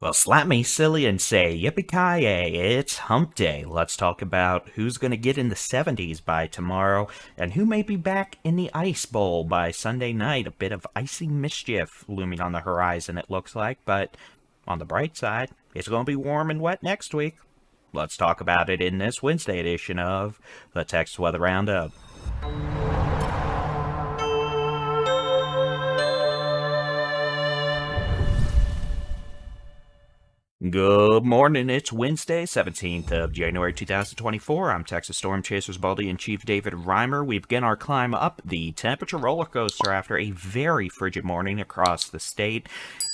Well, slap me silly and say yippee-ki-yay, it's hump day. Let's talk about who's going to get in the 70s by tomorrow and who may be back in the ice bowl by Sunday night. A bit of icy mischief looming on the horizon, it looks like, but on the bright side, it's going to be warm and wet next week. Let's talk about it in this Wednesday edition of the Texas Weather Roundup. Good morning. It's Wednesday, 17th of January 2024. I'm Texas Storm Chasers Baldy and Chief David Reimer. We begin our climb up the temperature roller coaster after a very frigid morning across the state.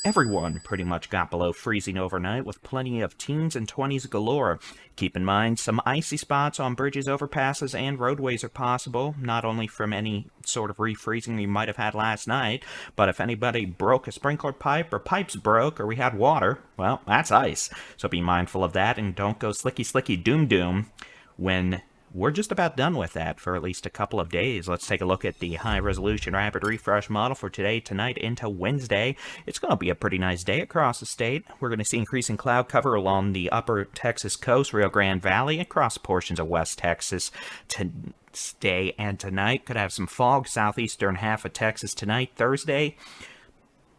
Everyone pretty much got below freezing overnight with plenty of teens and 20s galore. Keep in mind, some icy spots on bridges, overpasses, and roadways are possible, not only from any sort of refreezing you might have had last night, but if anybody broke a sprinkler pipe or pipes broke or we had water, well, that's ice. So be mindful of that and don't go slicky slicky doom doom when we're just about done with that for at least a couple of days. Let's take a look at the high-resolution rapid refresh model for today, tonight, into Wednesday. It's going to be a pretty nice day across the state. We're going to see increasing cloud cover along the upper Texas coast, Rio Grande Valley, across portions of West Texas today and tonight. Could have some fog southeastern half of Texas tonight, Thursday.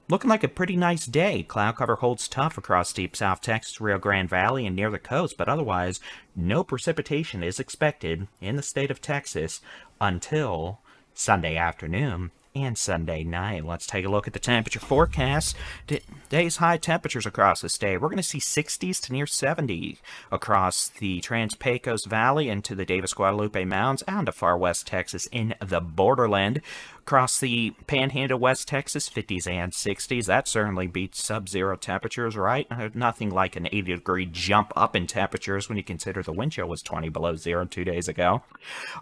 Looking like a pretty nice day. Cloud cover holds tough across deep South Texas, Rio Grande Valley, and near the coast, but otherwise, no precipitation is expected in the state of Texas until Sunday afternoon and Sunday night. Let's take a look at the temperature forecast. Today's high temperatures across the state. We're going to see 60s to near 70 across the Trans-Pecos Valley into the Davis-Guadalupe Mountains and to far west Texas in the Borderland. Across the Panhandle, West Texas, 50s and 60s. That certainly beats sub-zero temperatures, right? Nothing like an 80-degree jump up in temperatures when you consider the wind chill was 20 below zero 2 days ago.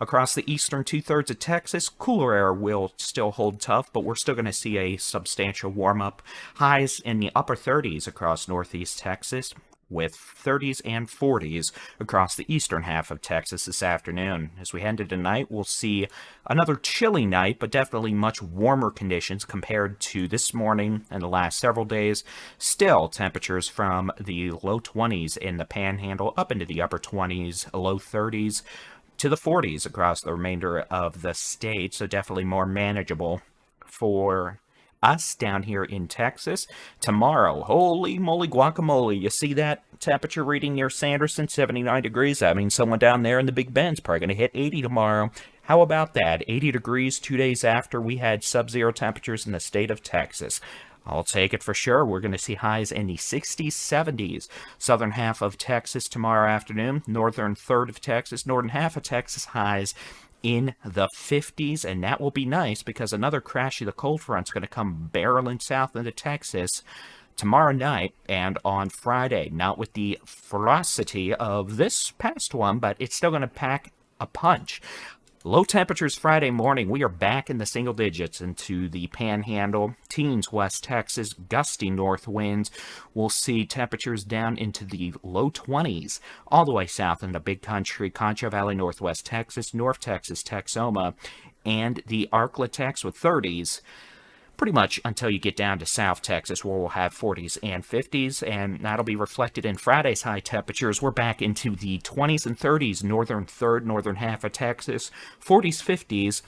Across the eastern two-thirds of Texas, cooler air will still hold tough, but we're still going to see a substantial warm-up. Highs in the upper 30s across northeast Texas, with 30s and 40s across the eastern half of Texas this afternoon. As we head into tonight, we'll see another chilly night, but definitely much warmer conditions compared to this morning and the last several days. Still, temperatures from the low 20s in the Panhandle up into the upper 20s, low 30s, to the 40s across the remainder of the state, so definitely more manageable for us down here in Texas. Tomorrow, holy moly guacamole, you see that temperature reading near Sanderson, 79 degrees? That means someone down there in the Big Bend's probably going to hit 80 tomorrow. How about that? 80 degrees 2 days after we had sub-zero temperatures in the state of Texas. I'll take it for sure. We're going to see highs in the 60s, 70s. Southern half of Texas tomorrow afternoon. Northern third of Texas. Northern half of Texas highs in the 50s, and that will be nice because another crash of the cold front's going to come barreling south into Texas tomorrow night and on Friday. Not with the ferocity of this past one, but it's still going to pack a punch. Low temperatures Friday morning. We are back in the single digits into the Panhandle, teens West Texas, gusty north winds. We'll see temperatures down into the low 20s, all the way south in the Big Country, Concho Valley, Northwest Texas, North Texas, Texoma, and the Arklatex with 30s. Pretty much until you get down to South Texas, where we'll have 40s and 50s, and that'll be reflected in Friday's high temperatures. We're back into the 20s and 30s, northern third, northern half of Texas, 40s, 50s,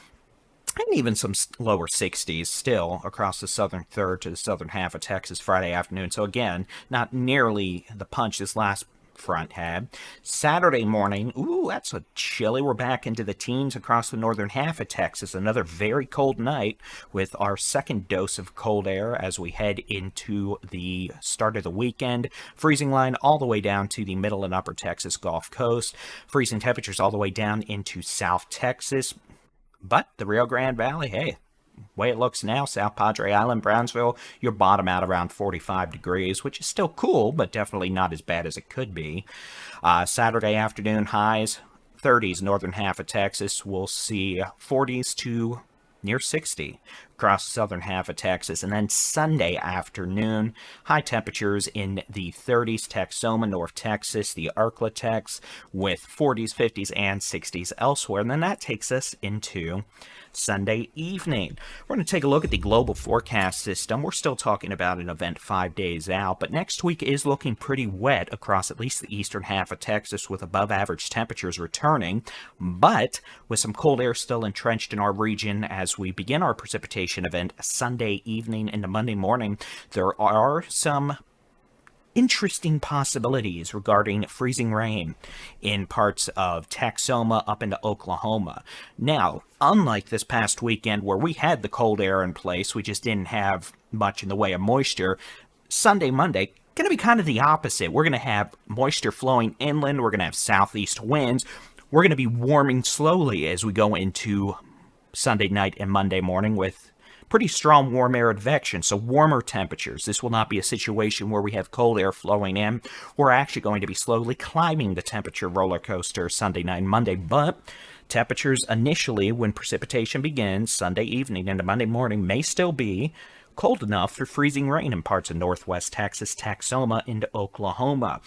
and even some lower 60s still across the southern third to the southern half of Texas Friday afternoon. So again, not nearly the punch this last front had. Saturday morning, ooh, that's a chilly. We're back into the teens across the northern half of Texas. Another very cold night with our second dose of cold air as we head into the start of the weekend. Freezing line all the way down to the middle and upper Texas Gulf Coast. Freezing temperatures all the way down into South Texas. But the Rio Grande Valley, hey, way it looks now, South Padre Island, Brownsville, you're bottom out around 45 degrees, which is still cool, but definitely not as bad as it could be. Saturday afternoon highs, 30s, northern half of Texas. We'll see 40s to near 60 across the southern half of Texas. And then Sunday afternoon, high temperatures in the 30s, Texoma, North Texas, the Arklatex, with 40s, 50s, and 60s elsewhere. And then that takes us into Sunday evening. We're going to take a look at the global forecast system. We're still talking about an event 5 days out, but next week is looking pretty wet across at least the eastern half of Texas, with above average temperatures returning, but with some cold air still entrenched in our region as we begin our precipitation event Sunday evening into Monday morning. There are some interesting possibilities regarding freezing rain in parts of Texoma up into Oklahoma. Now, unlike this past weekend where we had the cold air in place, we just didn't have much in the way of moisture, Sunday, Monday, going to be kind of the opposite. We're going to have moisture flowing inland. We're going to have southeast winds. We're going to be warming slowly as we go into Sunday night and Monday morning with pretty strong warm air advection, so warmer temperatures. This will not be a situation where we have cold air flowing in. We're actually going to be slowly climbing the temperature roller coaster Sunday night and Monday, but temperatures initially when precipitation begins Sunday evening into Monday morning may still be cold enough for freezing rain in parts of northwest Texas, Texoma, into Oklahoma.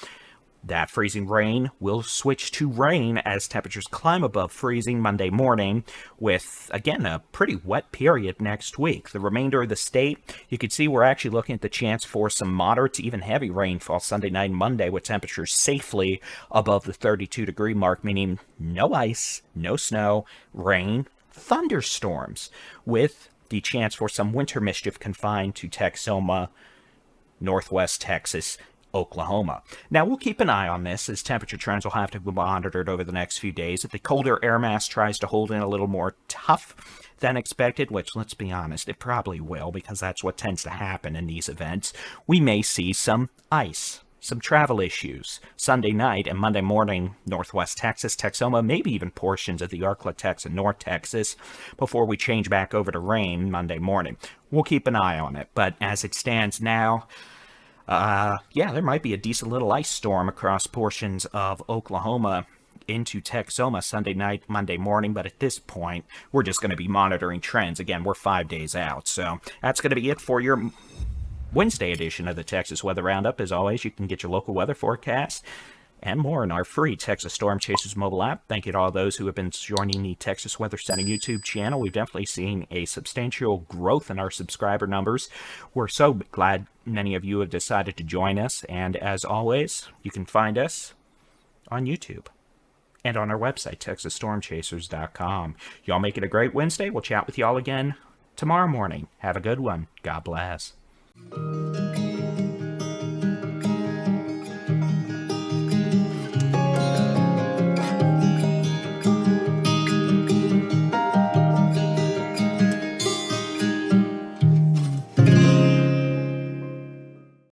That freezing rain will switch to rain as temperatures climb above freezing Monday morning, with, again, a pretty wet period next week. The remainder of the state, you can see we're actually looking at the chance for some moderate to even heavy rainfall Sunday night and Monday, with temperatures safely above the 32-degree mark, meaning no ice, no snow, rain, thunderstorms, with the chance for some winter mischief confined to Texoma, northwest Texas, Oklahoma. Now, we'll keep an eye on this, as temperature trends will have to be monitored over the next few days. If the colder air mass tries to hold in a little more tough than expected, which, let's be honest, it probably will, because that's what tends to happen in these events, we may see some ice, some travel issues Sunday night and Monday morning, northwest Texas, Texoma, maybe even portions of the Arklatex and North Texas, before we change back over to rain Monday morning. We'll keep an eye on it, but as it stands now, yeah, there might be a decent little ice storm across portions of Oklahoma into Texoma Sunday night, Monday morning, but at this point, we're just going to be monitoring trends. Again, we're 5 days out, so that's going to be it for your Wednesday edition of the Texas Weather Roundup. As always, you can get your local weather forecast and more in our free Texas Storm Chasers mobile app. Thank you to all those who have been joining the Texas Weather Center YouTube channel. We've definitely seen a substantial growth in our subscriber numbers. We're so glad many of you have decided to join us, and as always, you can find us on YouTube and on our website, TexasStormChasers.com. Y'all make it a great Wednesday. We'll chat with y'all again tomorrow morning. Have a good one. God bless.